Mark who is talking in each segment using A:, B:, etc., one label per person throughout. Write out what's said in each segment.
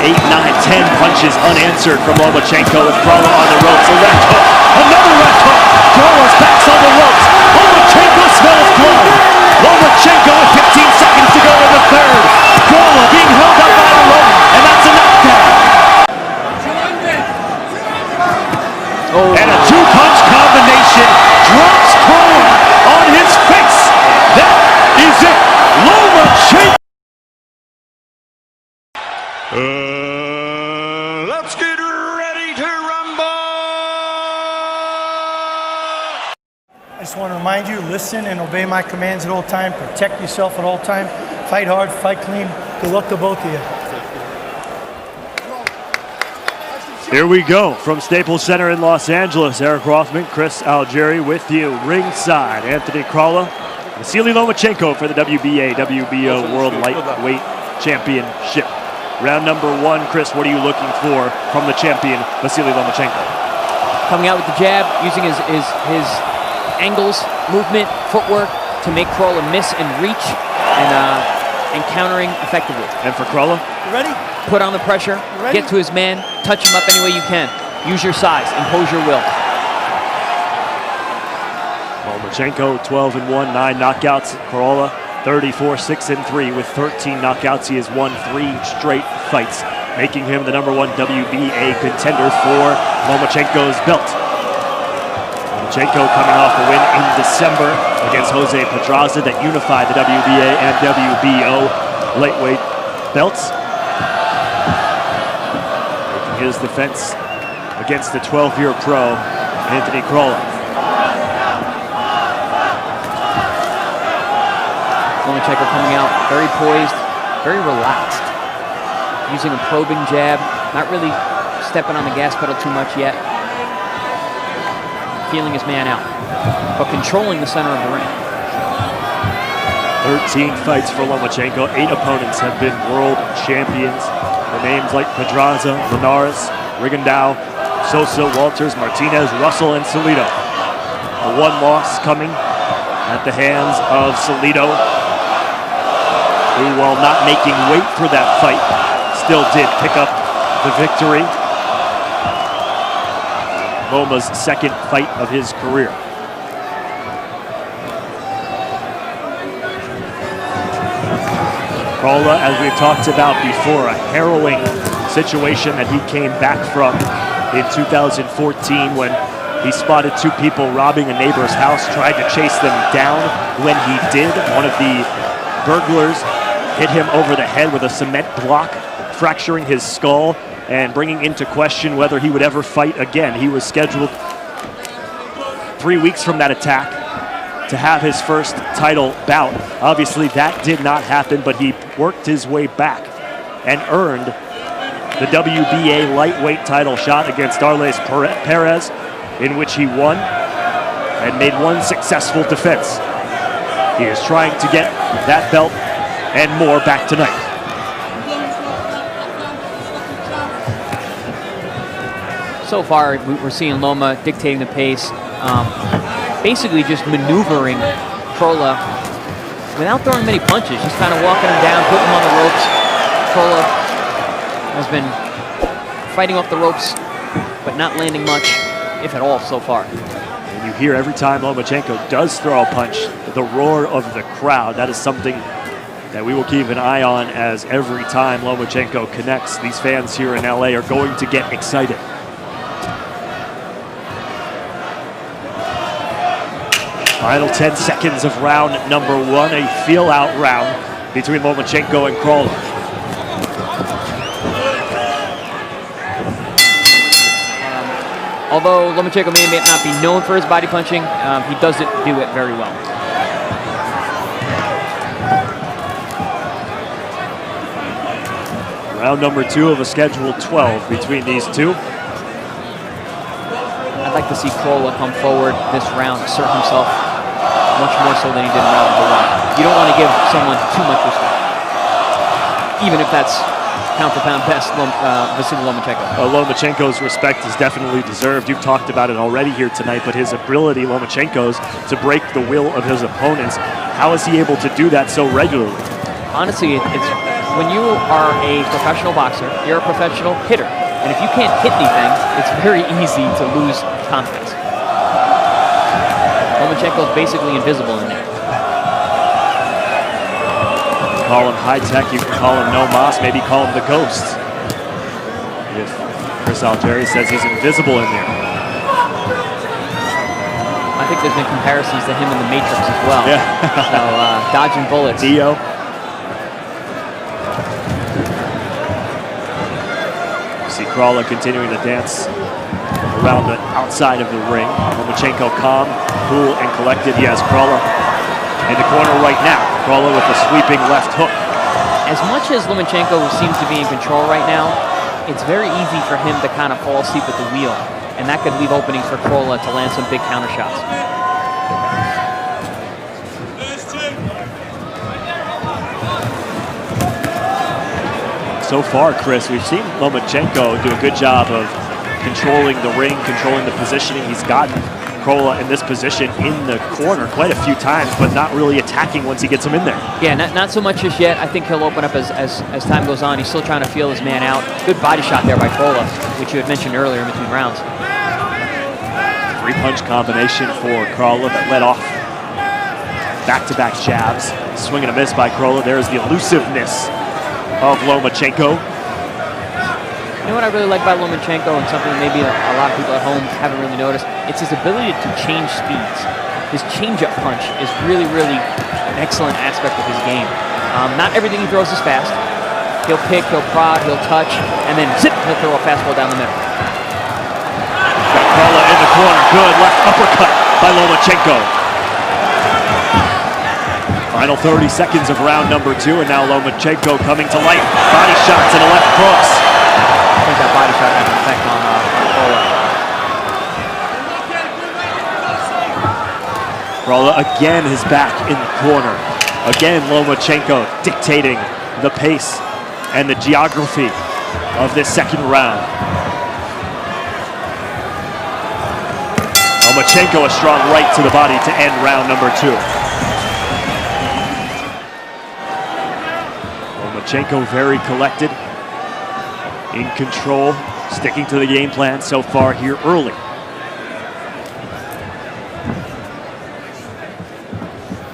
A: 8, 9, 10 punches unanswered from Lomachenko with crolla on the ropes. A left hook, another left hook. Crolla's back's on the ropes. Lomachenko smells blood. Lomachenko with 15 seconds to go in the third. Crolla being held up by the rope, and that's a knockdown. Oh. And a two-punch combination drops Crolla on his face. That is it. Lomachenko.
B: Let's get ready to rumble!
C: I just want to remind you, listen and obey my commands at all time. Protect yourself at all time. Fight hard, fight clean. Good luck to both of you.
A: Here we go from Staples Center in Los Angeles. Eric Rothman, Chris Algieri with you ringside. Anthony Crolla, Vasily Lomachenko for the WBA, WBO World Lightweight Championship. Round number one, Chris, what are you looking for from the champion, Vasily Lomachenko?
D: Coming out with the jab, using his angles, movement, footwork to make Crolla miss and reach, and countering effectively.
A: And for Crolla?
C: You ready?
D: Put on the pressure, get to his man, touch him up any way you can. Use your size, impose your will.
A: Lomachenko, 12-1, 9 knockouts. Crolla, 34-6-3 with 13 knockouts. He has won 3 straight fights, making him the #1 WBA contender for Lomachenko's belt. Lomachenko coming off a win in December against Jose Pedraza that unified the WBA and WBO lightweight belts. Making his defense against the 12-year pro, Anthony Crolla.
D: Lomachenko coming out very poised, very relaxed, using a probing jab, not really stepping on the gas pedal too much yet, feeling his man out, but controlling the center of the ring.
A: 13 fights for Lomachenko, 8 opponents have been world champions. The names like Pedraza, Linares, Rigondeaux, Sosa, Walters, Martinez, Russell, and Salido. The one loss coming at the hands of Salido, who, while not making weight for that fight, still did pick up the victory. Loma's second fight of his career. Crolla, as we've talked about before, a harrowing situation that he came back from in 2014 when he spotted 2 people robbing a neighbor's house, tried to chase them down. When he did, one of the burglars hit him over the head with a cement block, fracturing his skull and bringing into question whether he would ever fight again. He was scheduled 3 weeks from that attack to have his first title bout. Obviously, that did not happen, but he worked his way back and earned the WBA lightweight title shot against Darles Perez, in which he won and made one successful defense. He is trying to get that belt and more back tonight.
D: So far, we're seeing Loma dictating the pace, basically just maneuvering Crolla without throwing many punches, just kind of walking him down, putting him on the ropes. Crolla has been fighting off the ropes, but not landing much, if at all, so far.
A: And you hear every time Lomachenko does throw a punch, the roar of the crowd. That is something that we will keep an eye on, as every time Lomachenko connects, these fans here in LA are going to get excited. Final 10 seconds of round number 1, a feel-out round between Lomachenko and Crolla.
D: Although Lomachenko may not be known for his body punching, he doesn't do it very well.
A: Round number 2 of a scheduled 12 between these two.
D: I'd like to see Crolla come forward this round, assert himself much more so than he did in round number 1. You don't want to give someone too much respect, even if that's pound for pound best Vasily Lomachenko.
A: Lomachenko's respect is definitely deserved. You've talked about it already here tonight, but his ability, Lomachenko's, to break the will of his opponents, how is he able to do that so regularly?
D: Honestly, it's when you are a professional boxer, you're a professional hitter. And if you can't hit anything, it's very easy to lose confidence. Lomachenko is basically invisible in there.
A: Call him high tech, you can call him no mas, maybe call him the ghost. If Chris Algieri says he's invisible in there.
D: I think there's been comparisons to him in the Matrix as well.
A: Yeah.
D: So dodging bullets.
A: Neo. See Crolla continuing to dance around the outside of the ring. Lomachenko calm, cool, and collected. He has Crolla in the corner right now. Crolla with a sweeping left hook.
D: As much as Lomachenko seems to be in control right now, it's very easy for him to kind of fall asleep at the wheel. And that could leave openings for Crolla to land some big counter shots.
A: So far, Chris, we've seen Lomachenko do a good job of controlling the ring, controlling the positioning. He's gotten Crolla in this position in the corner quite a few times, but not really attacking once he gets him in there.
D: Yeah, not so much just yet. I think he'll open up as time goes on. He's still trying to feel his man out. Good body shot there by Crolla, which you had mentioned earlier in between rounds.
A: Three-punch combination for Crolla that led off back-to-back jabs. Swing and a miss by Crolla. There's the elusiveness of Lomachenko.
D: You know what I really like about Lomachenko, and something that maybe a lot of people at home haven't really noticed? It's his ability to change speeds. His change-up punch is really, really an excellent aspect of his game. Not everything he throws is fast. He'll pick, he'll prod, he'll touch, and then zip, he'll throw a fastball down the middle.
A: Got Crolla in the corner. Good left uppercut by Lomachenko. Final 30 seconds of round number 2, and now Lomachenko coming to life. Body shots and a left cross.
D: I think that body shot had an effect on Crolla.
A: Crolla again is back in the corner. Again, Lomachenko dictating the pace and the geography of this second round. Lomachenko a strong right to the body to end round number 2. Lomachenko very collected, in control, sticking to the game plan so far here early.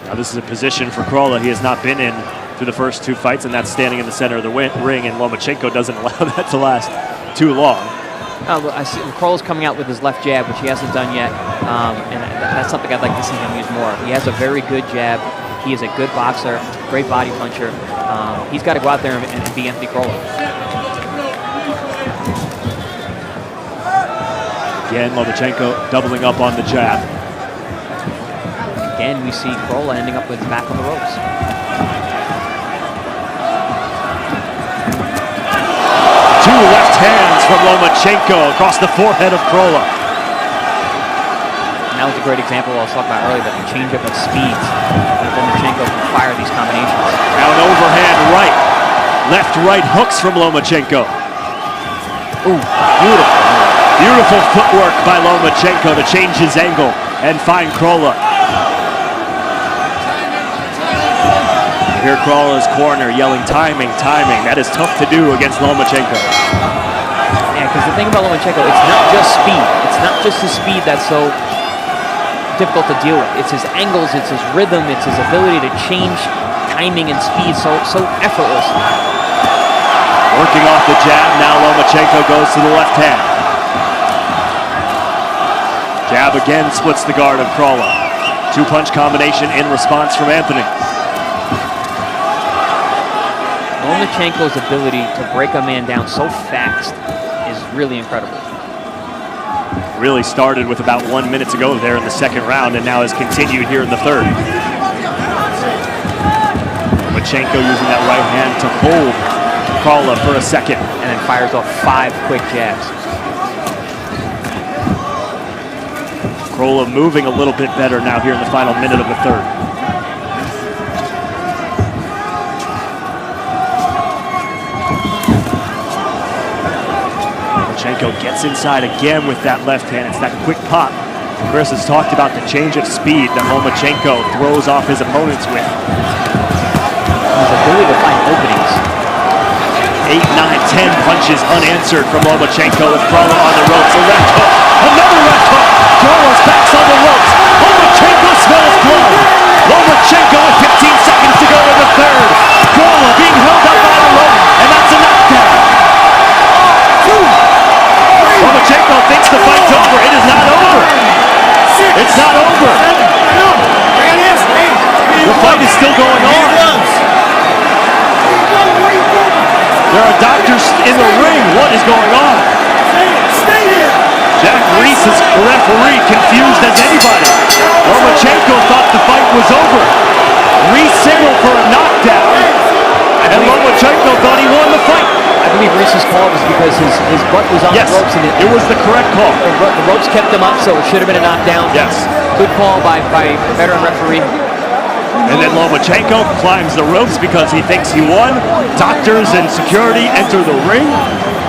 A: Now this is a position for Crolla he has not been in through the first 2 fights, and that's standing in the center of the ring, and Lomachenko doesn't allow that to last too long.
D: I see Crolla's coming out with his left jab, which he hasn't done yet, and that's something I'd like to see him use more. He has a very good jab. He is a good boxer, great body puncher. He's got to go out there and be Anthony Crolla.
A: Again, Lomachenko doubling up on the jab.
D: Again, we see Crolla ending up with his back on the ropes.
A: Two left hands from Lomachenko across the forehead of Crolla.
D: And that was a great example I was talking about earlier, that the change-up of speeds that Lomachenko can fire these combinations.
A: Now an overhand right. Left-right hooks from Lomachenko.
D: Ooh, beautiful.
A: Beautiful footwork by Lomachenko to change his angle and find Crolla. Here Crolla's corner yelling, timing, timing. That is tough to do against Lomachenko.
D: Yeah, because the thing about Lomachenko, it's not just speed. It's not just his speed that's so difficult to deal with. It's his angles, it's his rhythm, it's his ability to change timing and speed so effortless.
A: Working off the jab, now Lomachenko goes to the left hand. Jab again splits the guard of Crolla. 2-punch combination in response from Anthony.
D: Lomachenko's ability to break a man down so fast is really incredible.
A: Really started with about 1 minute to go there in the second round, and now has continued here in the third. Lomachenko using that right hand to hold Crolla for a second.
D: And then fires off 5 quick jabs.
A: Crolla moving a little bit better now here in the final minute of the third. Lomachenko gets inside again with that left hand. It's that quick pop. Chris has talked about the change of speed that Lomachenko throws off his opponents with.
D: His ability to find openings
A: 8, 9, 10 punches unanswered from Lomachenko with Crolla on the ropes. A left hook, another left hook. Crolla's back's on the ropes. Lomachenko smells blood. Lomachenko with 15 seconds to go in the third. Crolla being held up by the rope, and that's a knockdown. Lomachenko thinks the fight's over. It is not over. It's not over. The fight is still going on. There are doctors in the ring. What is going on? Jack Reese is the referee, confused as anybody. Lomachenko thought the fight was over. Reese signaled for a knockdown, and Lomachenko thought he won the fight.
D: I believe Reese's call was because his butt was on the ropes. And
A: it was the correct call.
D: The ropes kept him up, so it should have been a knockdown.
A: Yes.
D: Good call by veteran referee.
A: And then Lomachenko climbs the ropes because he thinks he won. Doctors and security enter the ring.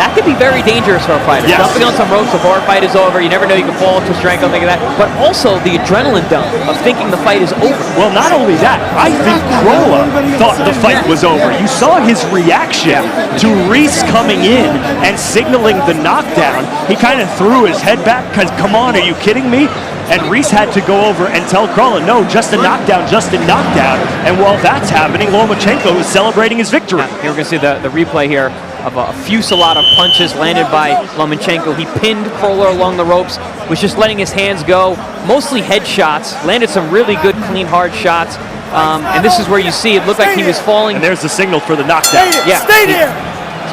D: That could be very dangerous for a fighter.
A: Yes.
D: Jumping on some ropes before a fight is over. You never know, you can fall to strength, something like that. But also the adrenaline dump of thinking the fight is over.
A: Well, not only that, I think Crolla thought the fight was over. You saw his reaction to Reese coming in and signaling the knockdown. He kind of threw his head back because, come on, are you kidding me? And Reese had to go over and tell Crolla, no, just a knockdown, just a knockdown. And while that's happening, Lomachenko is celebrating his victory.
D: Here we're going to see the replay here of a fusillade of punches landed by Lomachenko. He pinned Crolla along the ropes, was just letting his hands go, mostly head shots, landed some really good, clean, hard shots. And this is where you see it looked like he was falling.
A: And there's the signal for the knockdown.
C: Stay there!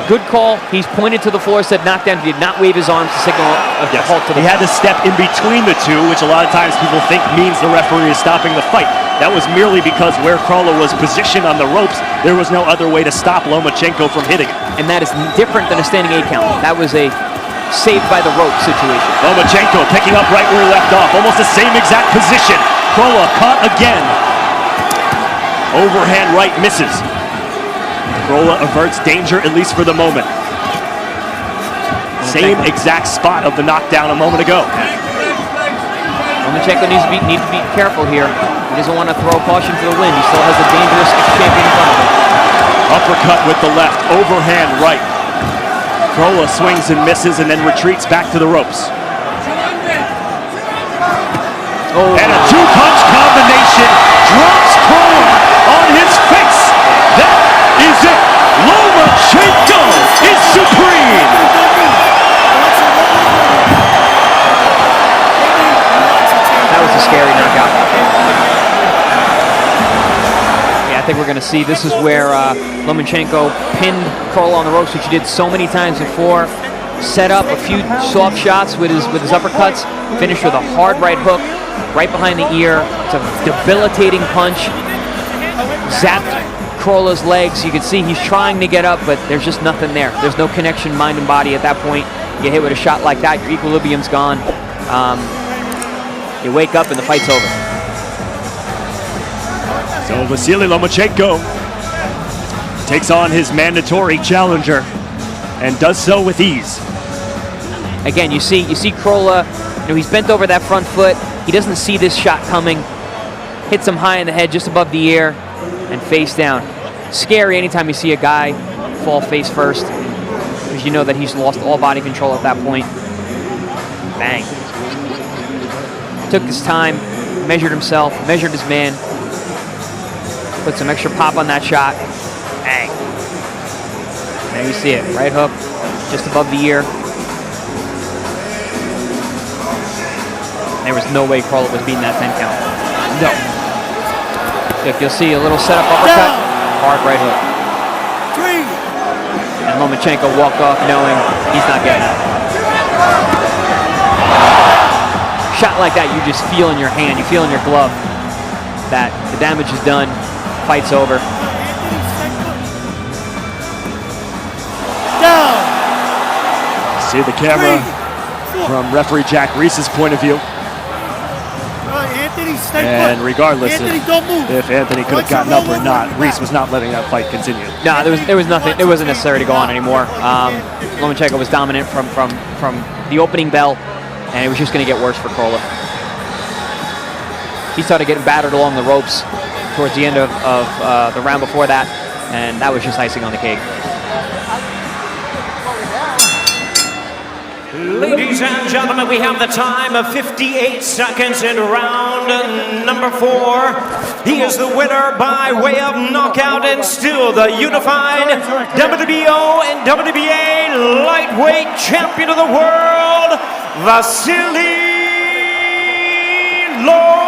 D: Good call. He's pointed to the floor, said knockdown. He did not wave his arms to signal a halt to the
A: He had to step in between the two, which a lot of times people think means the referee is stopping the fight. That was merely because where Crolla was positioned on the ropes, there was no other way to stop Lomachenko from hitting.
D: And that is different than a standing 8 count. That was a saved by the rope situation.
A: Lomachenko picking up right where he left off. Almost the same exact position. Crolla caught again. Overhand right misses. Crolla averts danger, at least for the moment. Same exact spot of the knockdown a moment ago.
D: Lomachenko needs to be careful here. He doesn't want to throw caution to the wind. He still has a dangerous champion in front of him.
A: Uppercut with the left, overhand right. Crolla swings and misses and then retreats back to the ropes. And a two-punch combination drops Crolla on his face. That is it. Lomachenko is supreme.
D: That was a scary knockout. Yeah, I think we're going to see this is where Lomachenko pinned Crolla on the ropes, which he did so many times before. Set up a few soft shots with his uppercuts. Finished with a hard right hook right behind the ear. It's a debilitating punch. Zapped Crolla's legs. You can see he's trying to get up, but there's just nothing there. There's no connection mind and body at that point. You hit with a shot like that, your equilibrium's gone. You wake up and the fight's over.
A: So Vasily Lomachenko takes on his mandatory challenger and does so with ease.
D: Again, you see Crolla, he's bent over that front foot. He doesn't see this shot coming. Hits him high in the head, just above the ear, and face down. Scary anytime you see a guy fall face first, because you know that he's lost all body control at that point. Bang. Took his time, measured himself, measured his man, put some extra pop on that shot. Bang. There you see it, right hook, just above the ear. There was no way Crolla was beating that 10 count. No. Look, you'll see a little setup uppercut, hard right hook. 3. And Lomachenko walked off knowing he's not getting it. Shot like that, you just feel in your hand, you feel in your glove that the damage is done, fight's over.
A: See the camera from referee Jack Reese's point of view. And regardless if Anthony could have gotten up or not, Reese was not letting that fight continue.
D: No, there was nothing. It wasn't necessary to go on anymore. Lomachenko was dominant from the opening bell, and it was just going to get worse for Crolla. He started getting battered along the ropes towards the end of the round before that, and that was just icing on the cake.
E: Ladies and gentlemen, we have the time of 58 seconds in round number 4. He is the winner by way of knockout and still the unified WBO and WBA lightweight champion of the world, Vasily Lomachenko.